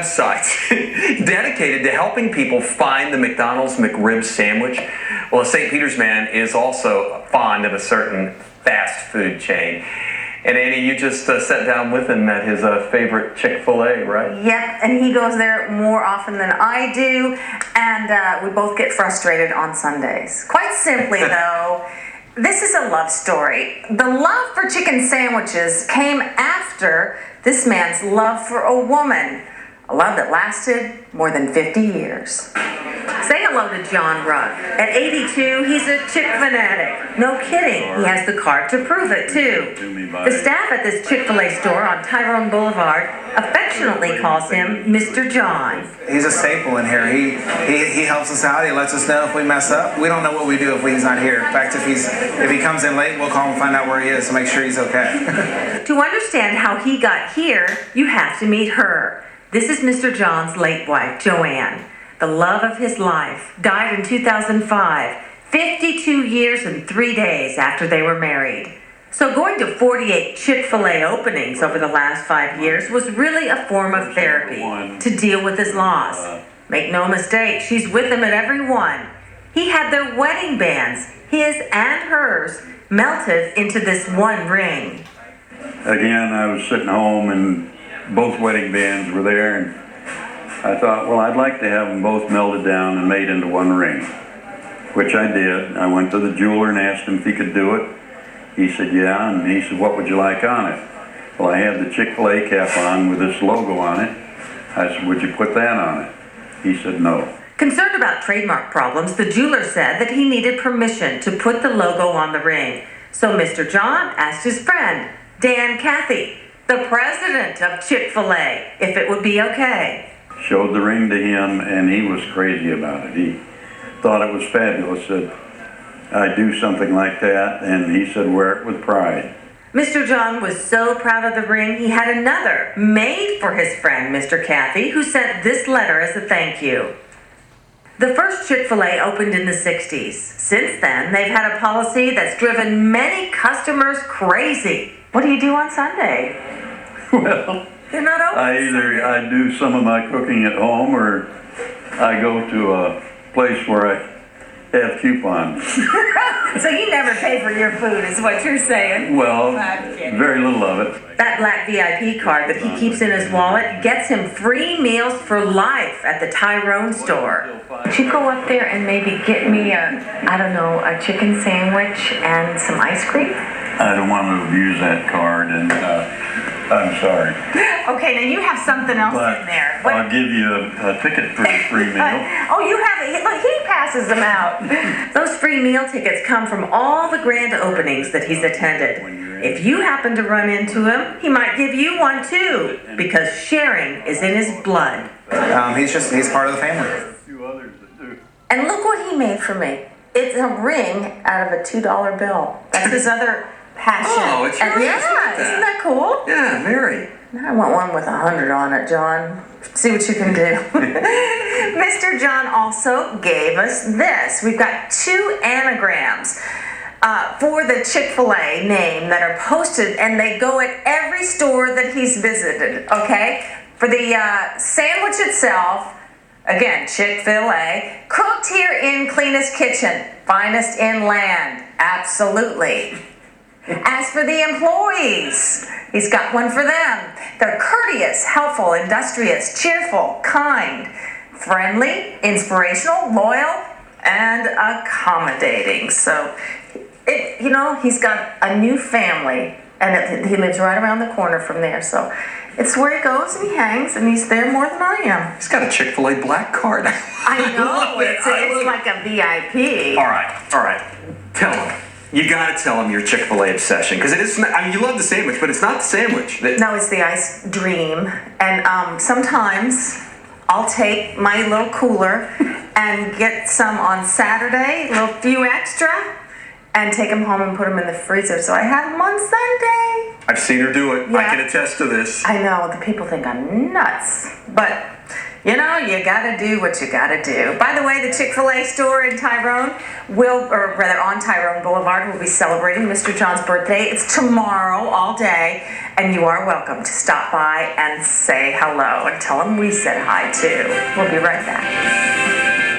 Sites dedicated to helping people find the McDonald's McRib sandwich. Well, a St. Peter's man is also fond of a certain fast food chain. And Annie, you just sat down with him at his favorite Chick-Fil-A, right? Yep, and he goes there more often than I do, and we both get frustrated on Sundays. Quite simply, though, this is a love story. The love for chicken sandwiches came after this man's love for a woman. A love that lasted more than 50 years. Say hello to John Ruck. At 82, he's a Chick fanatic. No kidding, he has the card to prove it, too. The staff at this Chick-fil-A store on Tyrone Boulevard affectionately calls him Mr. John. He's a staple in here. He helps us out. He lets us know if we mess up. We don't know what we do if he's not here. In fact, if he comes in late, we'll call him and find out where he is to make sure he's okay. To understand how he got here, you have to meet her. This is Mr. John's late wife, Joanne. The love of his life, died in 2005, 52 years and 3 days after they were married. So going to 48 Chick-fil-A openings over the last 5 years was really a form of therapy to deal with his loss. Make no mistake, she's with him at every one. He had their wedding bands, his and hers, melted into this one ring. Again, I was sitting home and both wedding bands were there, and I thought, well, I'd like to have them both melted down and made into one ring, which I did. I went to the jeweler and asked him if he could do it. He said, yeah, and he said, what would you like on it? Well, I had the Chick-fil-A cap on with this logo on it. I said, would you put that on it? He said, no. Concerned about trademark problems, the jeweler said that he needed permission to put the logo on the ring. So Mr. John asked his friend, Dan Cathy, the president of Chick-fil-A, if it would be okay. Showed the ring to him, and he was crazy about it. He thought it was fabulous, said, I'd do something like that, and he said, wear it with pride. Mr. John was so proud of the ring, he had another made for his friend, Mr. Cathy, who sent this letter as a thank you. The first Chick-fil-A opened in the 60s. Since then, they've had a policy that's driven many customers crazy. What do you do on Sunday? Well, you're not open. I do some of my cooking at home, or I go to a place where I have coupons. So you never pay for your food, is what you're saying? Well, very little of it. That black VIP card that he keeps in his wallet gets him free meals for life at the Tyrone store. Would you go up there and maybe get me a chicken sandwich and some ice cream? I don't want to abuse that card, and I'm sorry. Okay, now you have something else in there. I'll give you a ticket for a free meal. Oh, you have it. Look, he passes them out. Those free meal tickets come from all the grand openings that he's attended. If you happen to run into him, he might give you one too, because sharing is in his blood. He's part of the family. A few others that do. And look what he made for me. It's a ring out of a $2 bill. That's his other passion. Oh, it's yours. Yeah, isn't that cool? Yeah, very. I want one with 100 on it, John. See what you can do. Mr. John also gave us this. We've got 2 anagrams for the Chick-fil-A name that are posted, and they go at every store that he's visited, okay? For the sandwich itself, again, Chick-fil-A, cooked here in cleanest kitchen, finest in land, absolutely. As for the employees, he's got one for them. They're courteous, helpful, industrious, cheerful, kind, friendly, inspirational, loyal, and accommodating. So, he's got a new family, and he lives right around the corner from there. So, it's where he goes and he hangs, and he's there more than I am. He's got a Chick-fil-A black card. I know, it's like a VIP. All right. Tell him. You gotta tell him your Chick-fil-A obsession, because it is. You love the sandwich, but it's not the sandwich. No, it's the ice dream. And sometimes I'll take my little cooler and get some on Saturday, a little few extra, and take them home and put them in the freezer. So I have them on Sunday. I've seen her do it. Yeah. I can attest to this. I know, the people think I'm nuts. But You know, you gotta do what you gotta do. By the way, the Chick-fil-A store in Tyrone on Tyrone Boulevard, will be celebrating Mr. John's birthday. It's tomorrow all day, and you are welcome to stop by and say hello and tell him we said hi too. We'll be right back.